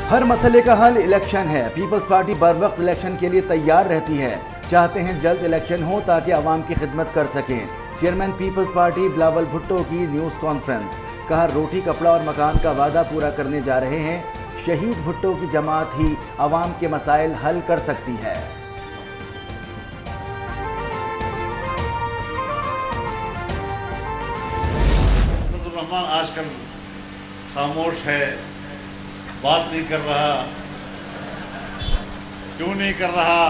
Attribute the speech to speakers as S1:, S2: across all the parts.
S1: हर मसले का हल इलेक्शन है। पीपल्स पार्टी बर वक्त इलेक्शन के लिए तैयार रहती है। चाहते हैं जल्द इलेक्शन हो ताकि आवाम की खिदमत कर सकें। चेयरमैन पीपल्स पार्टी बिलावल भुट्टो की न्यूज़ कॉन्फ्रेंस। कहा रोटी कपड़ा और मकान का वादा पूरा करने जा रहे हैं। शहीद भुट्टो की जमात ही आवाम के मसाइल हल कर सकती है।
S2: रहमान आजकल खामोश है, बात नहीं कर रहा। क्यों नहीं कर रहा?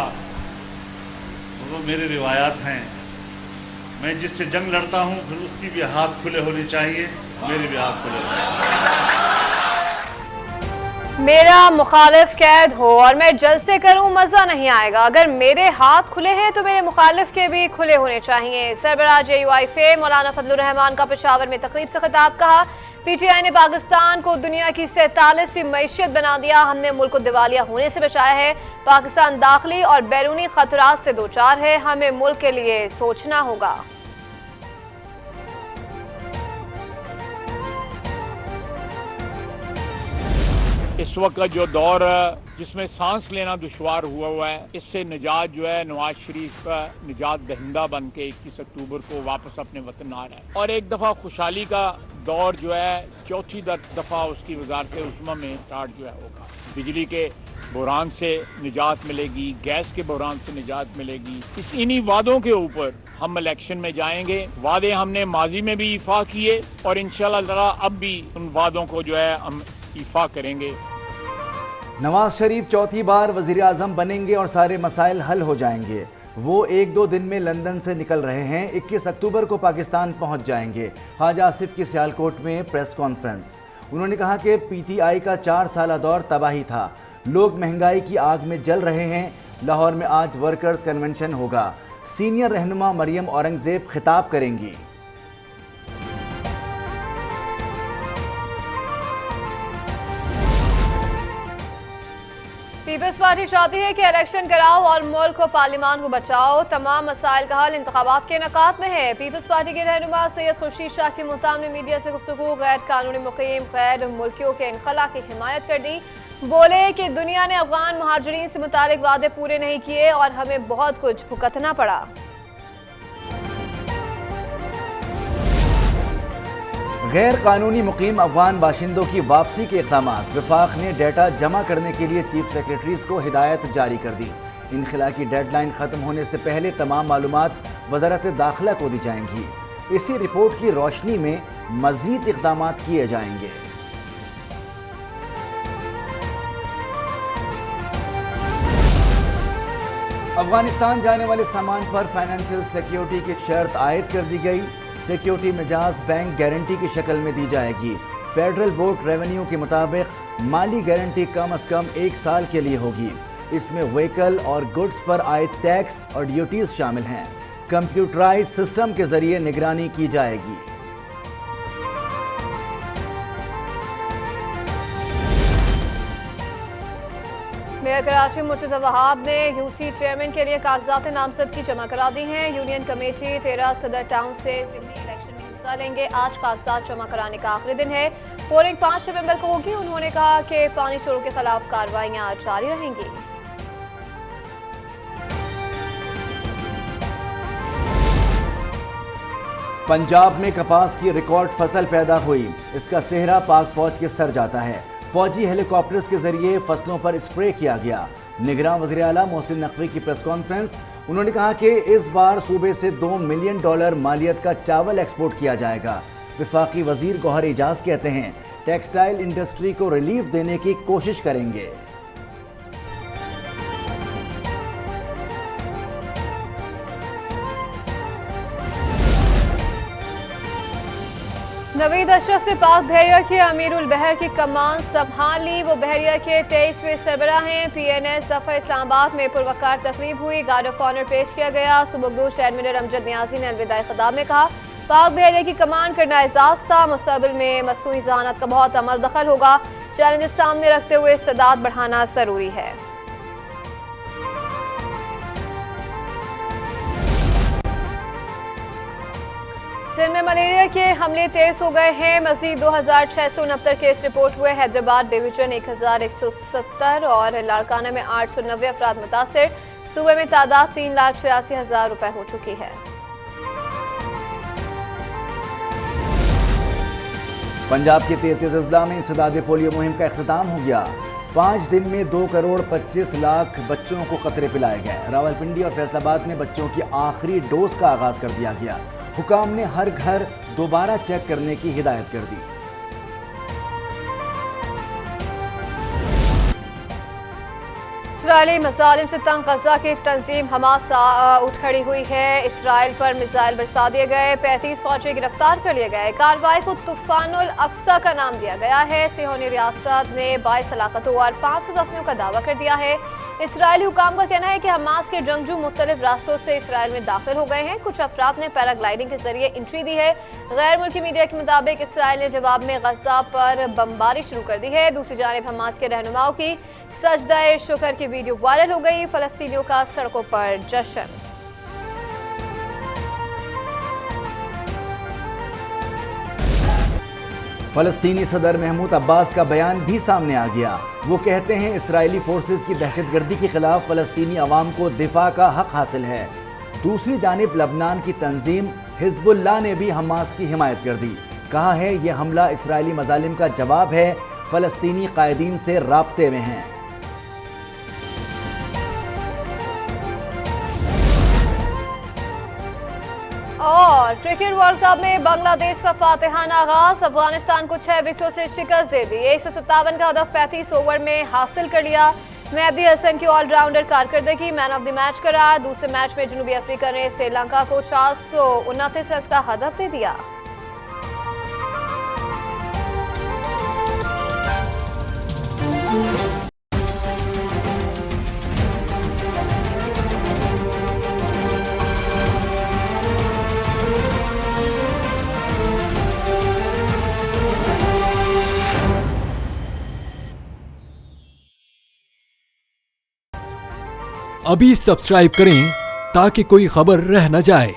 S2: वो मेरी रिवायात हैं। मैं जिससे जंग लड़ता हूं फिर उसकी भी हाथ खुले होने चाहिए, मेरे भी हाथ खुले होने चाहिए।
S3: मेरा मुखालिफ कैद हो और मैं जलसे करूं, मजा नहीं आएगा। अगर मेरे हाथ खुले हैं तो मेरे मुखालिफ के भी खुले होने चाहिए। सरबराह JUIFA मौलाना फजलुर रहमान का पेशावर में तकरीब से खिताब। कहा PTI ने पाकिस्तान को दुनिया की 47वीं मईशत बना दिया। हमने मुल्क को दिवालिया होने से बचाया है। पाकिस्तान दाखिली और बैरूनी खतरात से दो चार है। हमें मुल्क के लिए सोचना होगा।
S4: इस वक्त जो दौर जिसमें सांस लेना दुश्वार हुआ है, इससे निजात जो है नवाज शरीफ का निजात दहिंदा बन के 21 अक्टूबर को वापस अपने वतन आ रहा है। और एक दफ़ा खुशहाली का दौर जो है चौथी दफ़ा उसकी वजारत उस्मा में स्टार्ट जो है होगा। बिजली के बहरान से निजात मिलेगी, गैस के बहरान से निजात मिलेगी। इन्हीं वादों के ऊपर हम इलेक्शन में जाएंगे। वादे हमने माजी में भी इफा किए और इंशाअल्लाह ताला अब भी उन वादों को जो है हम इफा करेंगे।
S1: नवाज शरीफ चौथी बार वजीर आजम बनेंगे और सारे मसाइल हल हो जाएंगे। वो 1-2 दिन में लंदन से निकल रहे हैं। 21 अक्टूबर को पाकिस्तान पहुंच जाएंगे। ख्वाजा आसिफ की सियालकोट में प्रेस कॉन्फ्रेंस। उन्होंने कहा कि PTI का 4 साला दौर तबाही था। लोग महंगाई की आग में जल रहे हैं। लाहौर में आज वर्कर्स कन्वेंशन होगा। सीनियर रहनुमा मरियम औरंगजेब खिताब करेंगी।
S3: पीपल्स पार्टी चाहती है कि इलेक्शन कराओ और मुल्क व पार्लियामान को बचाओ। तमाम मसाइल का हल इंतखाबात के इनेकाद में है। पीपल्स पार्टी के रहनुमा सैयद खुर्शीद शाह के मुताबिक ने मीडिया से गुफ्तगू गैर कानूनी मुकीम गैर मुल्कियों के इनखला की हिमायत कर दी। बोले कि दुनिया ने अफगान महाजरीन से मुतालिक वादे पूरे नहीं किए और हमें बहुत कुछ भुगतना पड़ा।
S1: गैर कानूनी मुकीम अफगान बाशिंदों की वापसी के इक़दाम। वफाक ने डेटा जमा करने के लिए चीफ सेक्रेटरीज को हिदायत जारी कर दी। इनखला की डेडलाइन ख़त्म होने से पहले तमाम मालूमात वज़ारत दाखिला को दी जाएंगी। इसी रिपोर्ट की रोशनी में मज़ीद इक़दाम किए जाएंगे। अफगानिस्तान जाने वाले सामान पर फाइनेंशियल सिक्योरिटी की शर्त आयद कर दी गई। सिक्योरिटी मिजाज बैंक गारंटी की शक्ल में दी जाएगी। फेडरल बोर्ड रेवेन्यू के मुताबिक माली गारंटी कम से कम 1 साल के लिए होगी। इसमें व्हीकल और गुड्स पर आयद टैक्स और ड्यूटीज शामिल हैं। कंप्यूटराइज सिस्टम के जरिए निगरानी की जाएगी।
S3: मेयर कराची मुर्तज़ा वहाब ने UC चेयरमैन के लिए कागजात नामजदगी जमा करा दी हैं। यूनियन कमेटी 13 सदर टाउन से सिडनी इलेक्शन में हिस्सा लेंगे। आज कागजात जमा कराने का आखिरी दिन है। पोलिंग 5 नवंबर को होगी। उन्होंने कहा कि पानी चोरों के खिलाफ कार्रवाइयां जारी रहेंगी।
S1: पंजाब में कपास की रिकॉर्ड फसल पैदा हुई। इसका सेहरा पाक फौज के सर जाता है। फौजी हेलीकॉप्टर्स के जरिए फसलों पर स्प्रे किया गया। निगरान वज़ीर आला मोहसिन नकवी की प्रेस कॉन्फ्रेंस। उन्होंने कहा कि इस बार सूबे से $2 मिलियन मालियत का चावल एक्सपोर्ट किया जाएगा। वफाकी वजीर गौहर एजाज कहते हैं टेक्सटाइल इंडस्ट्री को रिलीफ देने की कोशिश करेंगे।
S3: नवीद अशरफ ने पाक बहरिया के अमीरुल बहर की कमान संभाल ली। वो बहरिया के 23वें सरबराह हैं। PNS दफा इस्लामाबाद में पुरवकार तकरीब हुई। गार्ड ऑफ ऑनर पेश किया गया। सुबुगदूर एडमिरल अमजद नियाजी ने अलविदाई खिताब में कहा पाक बहरिया की कमान करना एजाज था। मुस्तकबिल में मसनूई ज़हानत का बहुत अमल दखल होगा। चैलेंजेस सामने रखते हुए इस्तेदाद बढ़ाना जरूरी है। सिंध में मलेरिया के हमले तेज हो गए हैं। मजीद 2669 केस रिपोर्ट हुए। हैदराबाद डिवीजन 1170 और लाड़काना में 890 अफराद मुतासिर। सूबे में तादाद 3,86,000 रुपए हो चुकी है।
S1: पंजाब के 33 अजला में इंसदाद पोलियो मुहिम का इख्तिताम हो गया। 5 दिन में 2,25,00,000 बच्चों को कतरे पिलाए गए। रावलपिंडी और फैसलाबाद में बच्चों की आखिरी डोज का आगाज कर दिया गया। हुकाम ने हर घर दोबारा चेक करने की हिदायत कर दी।
S3: इसराइली मसालिम से तंग गजा की तंजीम हमास उठ खड़ी हुई है। इसराइल पर मिसाइल बरसा दिए गए। 35 फौजी गिरफ्तार कर लिए गए। कार्रवाई को तूफानुल अक्सा का नाम दिया गया है। सिहोनी रियासत ने 22 हलाकतों और 500 जख्मियों का दावा कर दिया है। इसराइली हुकाम का कहना है कि हमास के जंगजू मुख्तलिफ रास्तों से इसराइल में दाखिल हो गए हैं। कुछ अफराद ने पैराग्लाइडिंग के जरिए एंट्री दी है। गैर मुल्की मीडिया के मुताबिक इसराइल ने जवाब में गजा पर बमबारी शुरू कर दी है। दूसरी जानिब हमास के रहनुमाओं की सजदा-ए शुक्र की वीडियो वायरल हो गई। फलस्तीनियों का सड़कों पर जश्न।
S1: फलस्तीनी सदर महमूद अब्बास का बयान भी सामने आ गया। वो कहते हैं इसराइली फोर्सेस की दहशतगर्दी के खिलाफ फलस्तीनी अवाम को दिफा का हक हासिल है। दूसरी जानिब लबनान की तंजीम हिजबुल्लाह ने भी हमास की हिमायत कर दी। कहा है यह हमला इसराइली मजालिम का जवाब है। फलस्तीनी कायदीन से राब्ते में हैं।
S3: और क्रिकेट वर्ल्ड कप में बांग्लादेश का फातिहाना आगाज। अफगानिस्तान को 6 विकेटों से शिकस्त दे दी। 157 का हदफ 35 ओवर में हासिल कर लिया। मेहदी हसन की ऑलराउंडर कारकर्दगी मैन ऑफ द मैच करार। दूसरे मैच में जनूबी अफ्रीका ने श्रीलंका को 429 रन का हदफ दे दिया।
S5: अभी सब्सक्राइब करें ताकि कोई खबर रह न जाए।